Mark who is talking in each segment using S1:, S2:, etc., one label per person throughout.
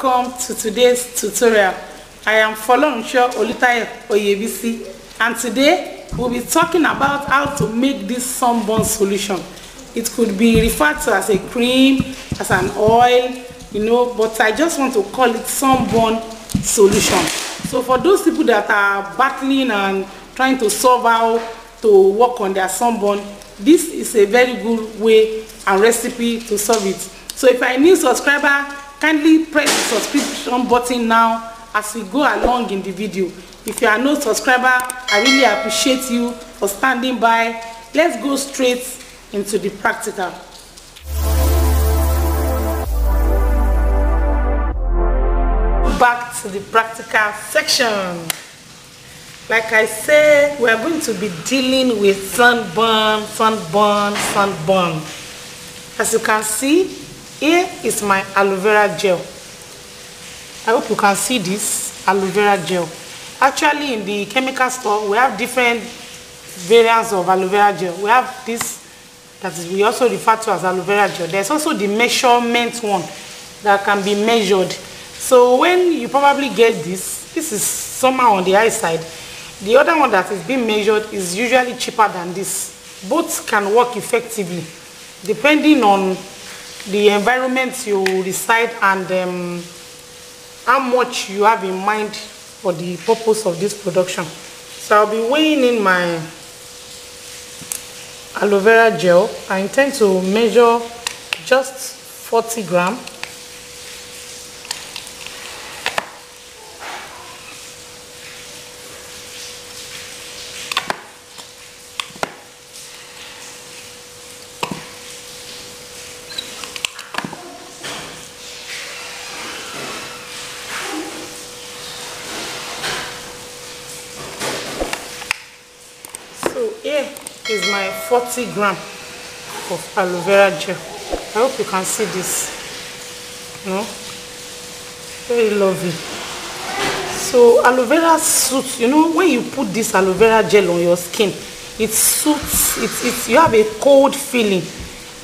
S1: Welcome to today's tutorial. I am Folorunsho Olutayo Oyebisi, and today we'll be talking about how to make this sunburn solution. It could be referred to as a cream, as an oil, but I just want to call it sunburn solution. So for those people that are battling and trying to solve how to work on their sunburn, this is a very good way and recipe to solve it. So if you're a new subscriber, kindly press the subscription button now as we go along in the video. If you are no subscriber, I really appreciate you for standing by. Let's go straight into the practical. Back to the practical section. Like I said, we are going to be dealing with sunburn. As you can see, here is my aloe vera gel. I hope you can see this aloe vera gel. Actually, in the chemical store, we have different variants of aloe vera gel. We have this that we also refer to as aloe vera gel. There's also the measurement one that can be measured. So when you probably get this is somehow on the high side. The other one that is being measured is usually cheaper than this. Both can work effectively depending on the environment you reside and how much you have in mind for the purpose of this production. So I'll be weighing in my aloe vera gel. I intend to measure just 40 grams. Here is my 40 grams of aloe vera gel. I hope you can see this. Very lovely. So aloe vera suits, when you put this aloe vera gel on your skin, it suits, you have a cold feeling,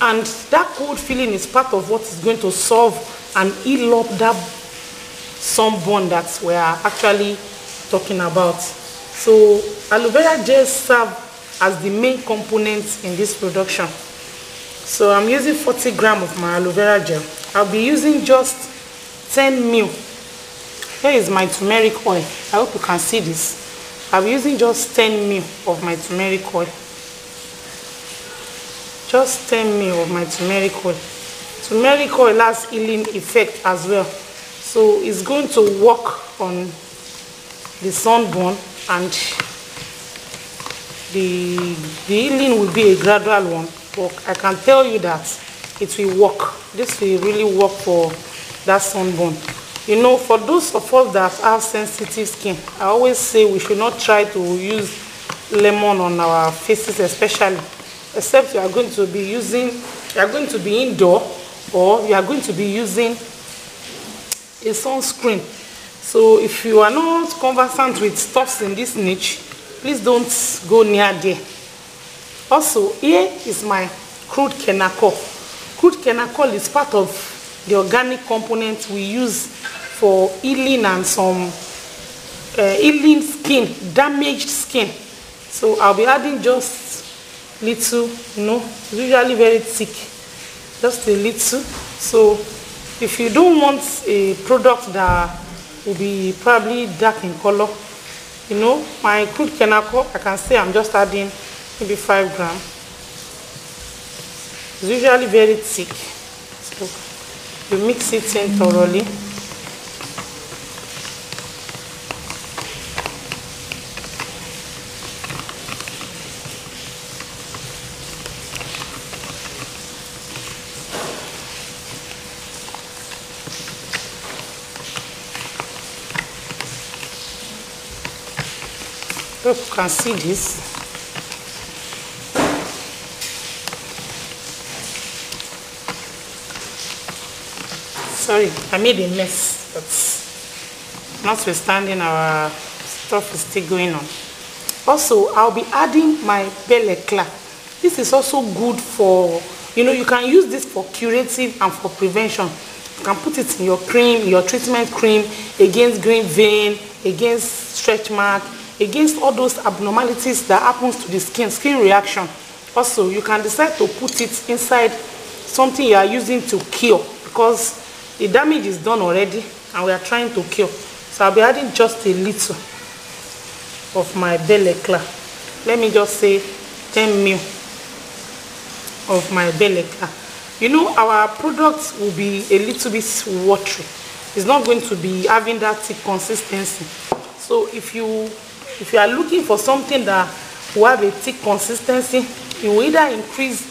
S1: and that cold feeling is part of what is going to solve and heal up that sunburn that we are actually talking about. So aloe vera gel serve as the main component in this production. So I'm using 40 grams of my aloe vera gel. I'll be using just 10 ml. Here is my turmeric oil. I hope you can see this. I'll be using just 10 ml of my turmeric oil. Just 10 ml of my turmeric oil. Turmeric oil has healing effect as well. So it's going to work on the sunburn, and the healing will be a gradual one, but I can tell you that it will work. This will really work for that sunburn. For those of us that have sensitive skin, I always say we should not try to use lemon on our faces, especially, except you are going to be indoor, or you are going to be using a sunscreen. So if you are not conversant with stuffs in this niche, please don't go near there. Also, here is my crude kenako. Crude kenako is part of the organic components we use for healing and some healing skin, damaged skin. So I'll be adding just little, usually very thick, just a little. So if you don't want a product that will be probably dark in color, my crude kenako, I can say I'm just adding maybe 5 grams. It's usually very thick. So you mix it in thoroughly. Hope you can see this. Sorry, I made a mess, but notwithstanding, our stuff is still going on. Also, I'll be adding my belle eclat. This is also good for, you can use this for curative and for prevention. You can put it in your cream, your treatment cream, against green vein, against stretch mark, against all those abnormalities that happens to the skin reaction. Also, you can decide to put it inside something you are using to cure, because the damage is done already and we are trying to cure. So I'll be adding just a little of my Belle Eclat. Let me just say 10 ml of my Belle Eclat. You know, our product will be a little bit watery. It's not going to be having that thick consistency. So if you are looking for something that will have a thick consistency, you will either increase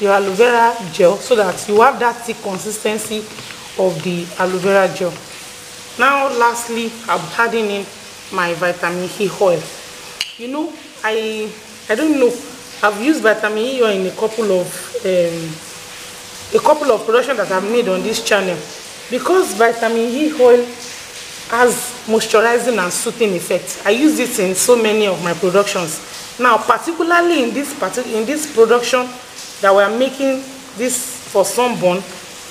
S1: your aloe vera gel so that you have that thick consistency of the aloe vera gel. Now lastly, I'm adding in my vitamin E oil. You know, I don't know, I've used vitamin E oil in a couple of productions that I've made on this channel, because vitamin E oil has moisturizing and soothing effects. I use it in so many of my productions. Now, particularly in this production that we are making this for sunburn,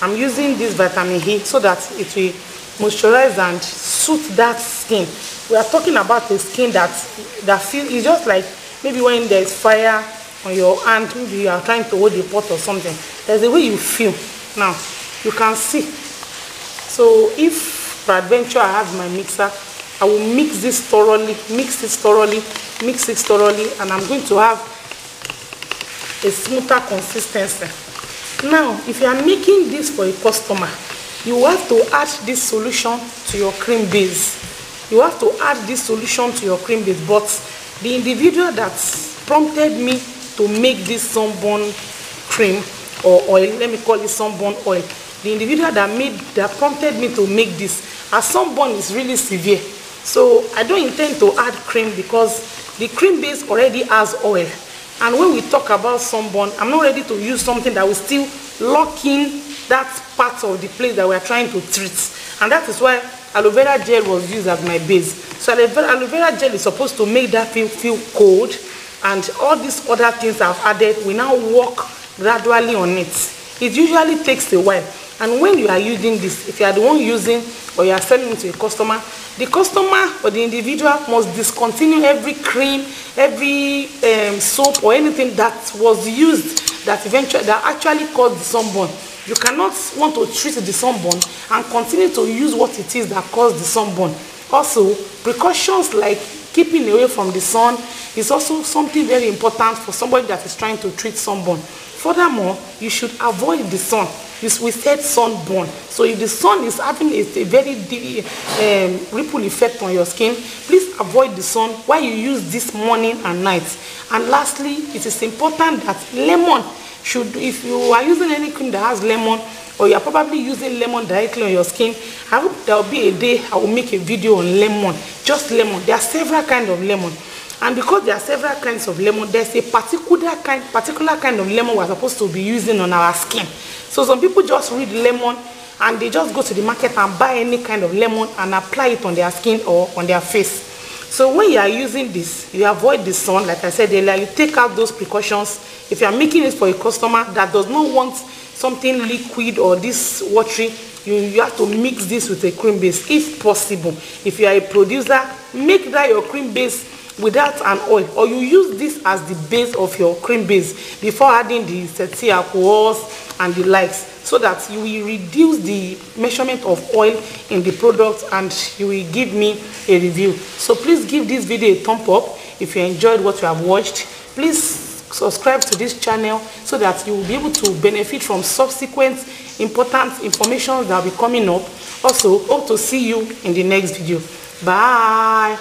S1: I'm using this vitamin E so that it will moisturize and soothe that skin. We are talking about a skin that feels, it's just like maybe when there's fire on your hand, maybe you are trying to hold a pot or something. There's a way you feel. Now, you can see. So if peradventure I have my mixer, I will mix this thoroughly, and I'm going to have a smoother consistency. Now, if you are making this for a customer, you have to add this solution to your cream base. But the individual that prompted me to make this sunburn cream or oil, let me call it sunburn oil, the individual that prompted me to make this, her sunburn is really severe. So I don't intend to add cream because the cream base already has oil. And when we talk about sunburn, I'm not ready to use something that will still lock in that part of the place that we are trying to treat. And that is why aloe vera gel was used as my base. So aloe vera gel is supposed to make that feel cold, and all these other things I've added, we now work gradually on it. It usually takes a while. And when you are using this, if you are the one using or you are selling it to a customer, the customer or the individual must discontinue every cream, every soap or anything that was used that actually caused the sunburn. You cannot want to treat the sunburn and continue to use what it is that caused the sunburn. Also, precautions like keeping away from the sun is also something very important for somebody that is trying to treat sunburn. Furthermore, you should avoid the sun. We said sunburn. So if the sun is having a very ripple effect on your skin, please avoid the sun while you use this morning and night. And lastly, it is important that lemon should, if you are using any cream that has lemon, or you are probably using lemon directly on your skin, I hope there will be a day I will make a video on lemon, just lemon. There are several kinds of lemon. And because there are several kinds of lemon, there's a particular kind of lemon we're supposed to be using on our skin. So some people just read lemon and they just go to the market and buy any kind of lemon and apply it on their skin or on their face. So when you are using this, you avoid the sun, like I said earlier, you take out those precautions. If you are making it for a customer that does not want something liquid or this watery, you have to mix this with a cream base if possible. If you are a producer, make that your cream base without an oil, or you use this as the base of your cream base before adding the setting alcohols and the likes, so that you will reduce the measurement of oil in the product and you will give me a review. So please give this video a thumb up if you enjoyed what you have watched. Please subscribe to this channel so that you will be able to benefit from subsequent important information that will be coming up. Also, hope to see you in the next video. Bye.